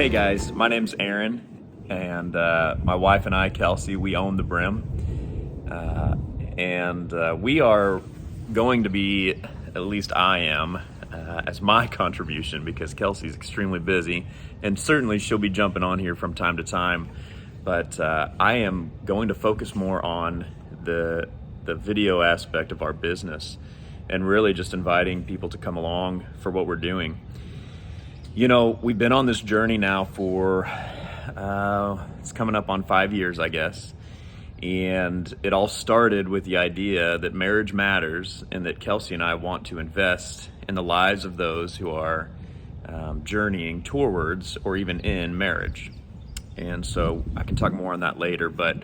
Hey guys, my name's Aaron, and my wife and I, Kelsey, we own The Brim. And we are going to be, at least I am, as my contribution, because Kelsey's extremely busy, and certainly she'll be jumping on here from time to time. But I am going to focus more on the video aspect of our business, and really just inviting people to come along for what we're doing. You know, we've been on this journey now for, it's coming up on 5 years, I guess. And it all started with the idea that marriage matters and that Kelsey and I want to invest in the lives of those who are journeying towards or even in marriage. And so I can talk more on that later, but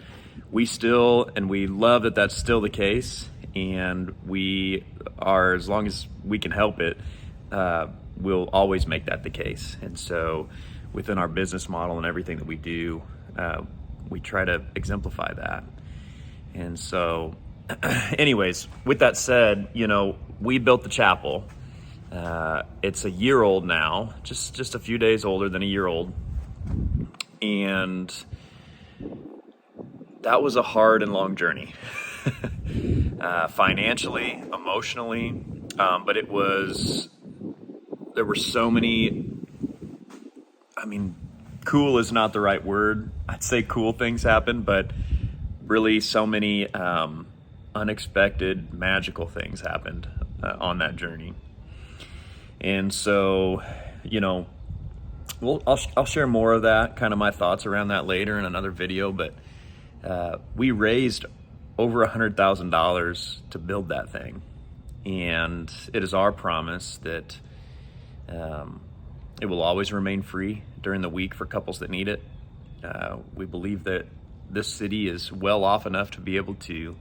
we love that that's still the case. And we are, as long as we can help it, we'll always make that the case. And so within our business model and everything that we do, we try to exemplify that. And so anyways, with that said, you know, we built the chapel. It's a year old now, just a few days older than a year old. And that was a hard and long journey, financially, emotionally, but there were so many, cool is not the right word. I'd say cool things happened, but really so many unexpected, magical things happened on that journey. And so, you know, I'll share more of that, kind of my thoughts around that later in another video, but we raised over $100,000 to build that thing. And it is our promise that it will always remain free during the week for couples that need it. We believe that this city is well off enough to be able to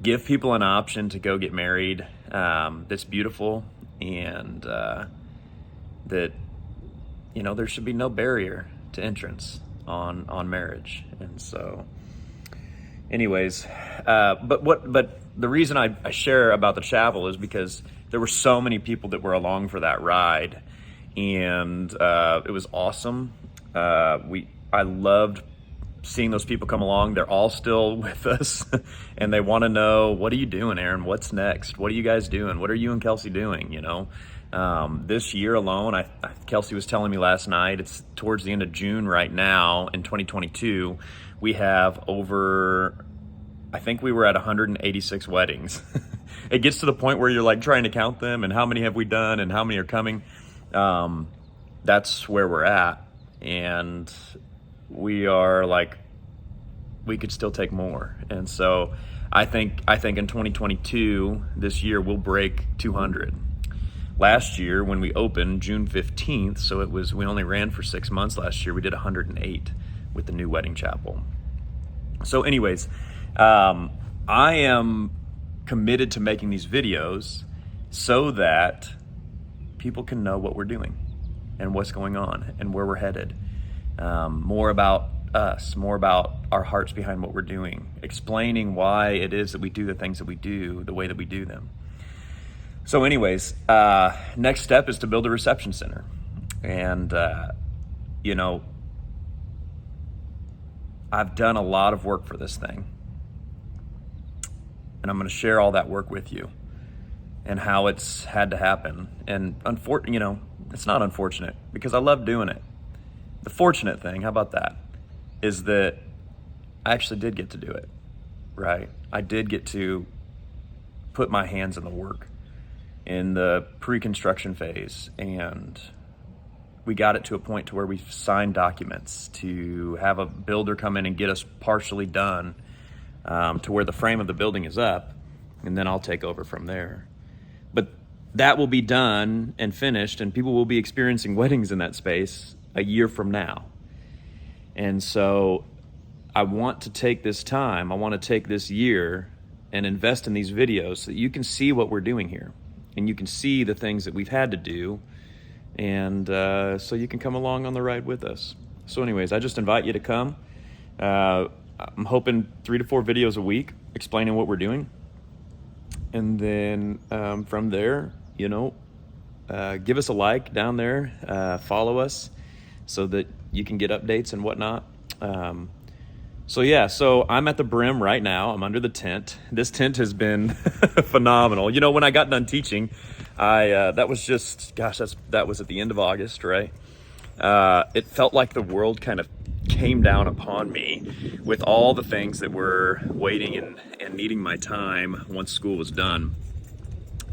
give people an option to go get married that's beautiful, and that, you know, there should be no barrier to entrance on marriage. And so anyways, but the reason I share about the chapel is because there were so many people that were along for that ride, and it was awesome. I loved seeing those people come along. They're all still with us, and they want to know, what are you doing, Aaron? What's next? What are you guys doing? What are you and Kelsey doing? You know, this year alone, Kelsey was telling me last night, it's towards the end of June right now in 2022. We have I think we were at 186 weddings. It gets to the point where you're like trying to count them and how many have we done and how many are coming. That's where we're at. And we are like, we could still take more. And so I think in 2022, this year, we'll break 200. Last year when we opened June 15th, so we only ran for 6 months last year, we did 108 with the new wedding chapel. So anyways, I am committed to making these videos so that people can know what we're doing and what's going on and where we're headed. More about us, more about our hearts behind what we're doing, explaining why it is that we do the things that we do the way that we do them. So anyways, next step is to build a reception center. And, you know, I've done a lot of work for this thing. And I'm going to share all that work with you and how it's had to happen. And you know, it's not unfortunate because I love doing it. The fortunate thing, how about that, is that I actually did get to do it, right? I did get to put my hands in the work in the pre-construction phase, and we got it to a point to where we signed documents to have a builder come in and get us partially done, to where the frame of the building is up, and then I'll take over from there. But that will be done and finished, and people will be experiencing weddings in that space a year from now. And so I want to take this time, I want to take this year and invest in these videos so that you can see what we're doing here, and you can see the things that we've had to do, and so you can come along on the ride with us. So anyways, I just invite you to come. I'm hoping 3 to 4 videos a week explaining what we're doing. And then from there, you know, give us a like down there, follow us, so that you can get updates and whatnot. So I'm at the Brim right now. I'm under the tent. This tent has been phenomenal. You know, when I got done teaching, that was at the end of August, right? It felt like the world kind of came down upon me with all the things that were waiting and needing my time once school was done.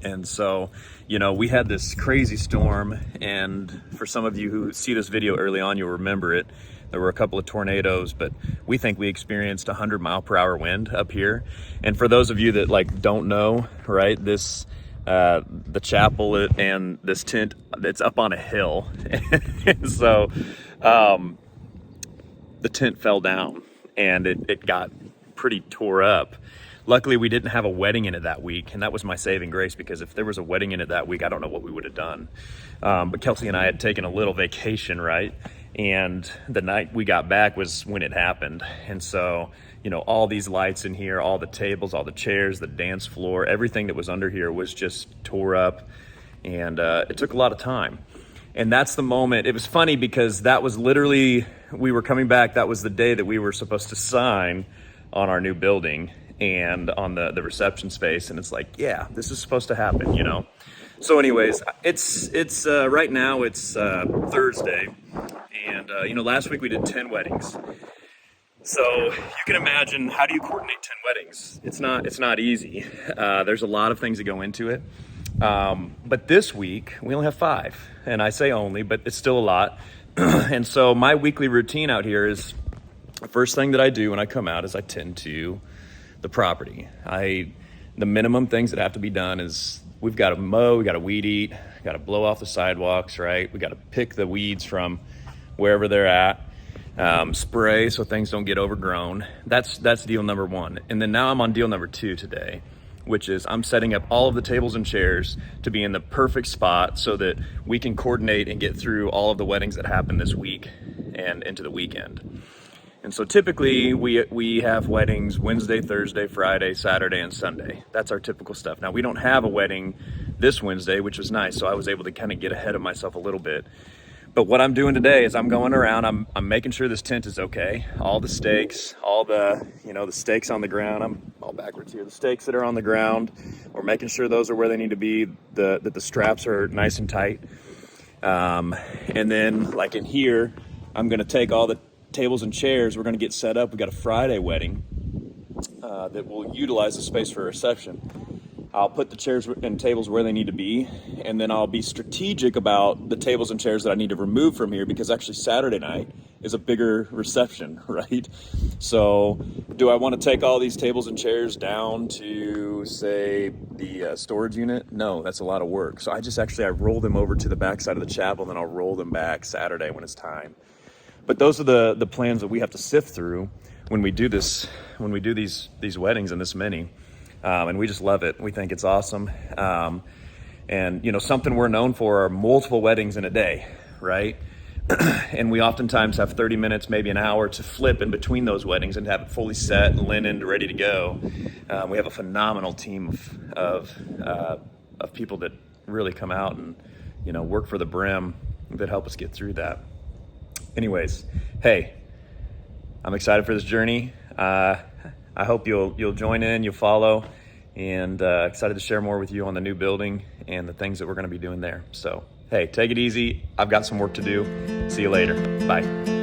And so, you know, we had this crazy storm, and for some of you who see this video early on, you'll remember it. There were a couple of tornadoes, but we think we experienced 100-mile-per-hour wind up here. And for those of you that like don't know, right, this the chapel and this tent, it's up on a hill. And so the tent fell down and it got pretty tore up. Luckily, we didn't have a wedding in it that week, and that was my saving grace, because if there was a wedding in it that week, I don't know what we would have done. But Kelsey and I had taken a little vacation, right? And the night we got back was when it happened. And so, you know, all these lights in here, all the tables, all the chairs, the dance floor, everything that was under here was just tore up. And it took a lot of time. And that's the moment. It was funny because that was literally, we were coming back. That was the day that we were supposed to sign on our new building and on the reception space. And it's like, yeah, this is supposed to happen, you know? So anyways, it's right now it's Thursday. And, you know, last week we did 10 weddings. So you can imagine, how do you coordinate 10 weddings? It's not easy. There's a lot of things that go into it. But this week we only have 5, and I say only, but it's still a lot. And so my weekly routine out here is, the first thing that I do when I come out is I tend to the property. The minimum things that have to be done is, we've got to mow, we got to weed eat, got to blow off the sidewalks, right? We got to pick the weeds from wherever they're at, spray so things don't get overgrown. That's deal number 1. And then now I'm on deal number 2 today, which is I'm setting up all of the tables and chairs to be in the perfect spot so that we can coordinate and get through all of the weddings that happen this week and into the weekend. And so typically we have weddings Wednesday, Thursday, Friday, Saturday, and Sunday. That's our typical stuff. Now, we don't have a wedding this Wednesday, which was nice, so I was able to kind of get ahead of myself a little bit. But what I'm doing today is I'm going around, I'm making sure this tent is okay. All the stakes, all the, you know, the stakes on the ground, I'm all backwards here. The stakes that are on the ground, we're making sure those are where they need to be, that the straps are nice and tight. And then, like in here, I'm gonna take all the tables and chairs, we're gonna get set up. We got a Friday wedding that will utilize the space for a reception. I'll put the chairs and tables where they need to be, and then I'll be strategic about the tables and chairs that I need to remove from here, because actually Saturday night is a bigger reception, right? So do I want to take all these tables and chairs down to, say, the storage unit? No, that's a lot of work. So I roll them over to the back side of the chapel, and then I'll roll them back Saturday when it's time. But those are the plans that we have to sift through when we do this, when we do these weddings, and this many. And we just love it. We think it's awesome. And, you know, something we're known for are multiple weddings in a day, right? And we oftentimes have 30 minutes, maybe an hour to flip in between those weddings and have it fully set, linened, ready to go. We have a phenomenal team of people that really come out and, you know, work for the Brim that help us get through that. Anyways, hey, I'm excited for this journey. I hope you'll join in, you'll follow, and excited to share more with you on the new building and the things that we're going to be doing there. So, hey, take it easy. I've got some work to do. See you later. Bye.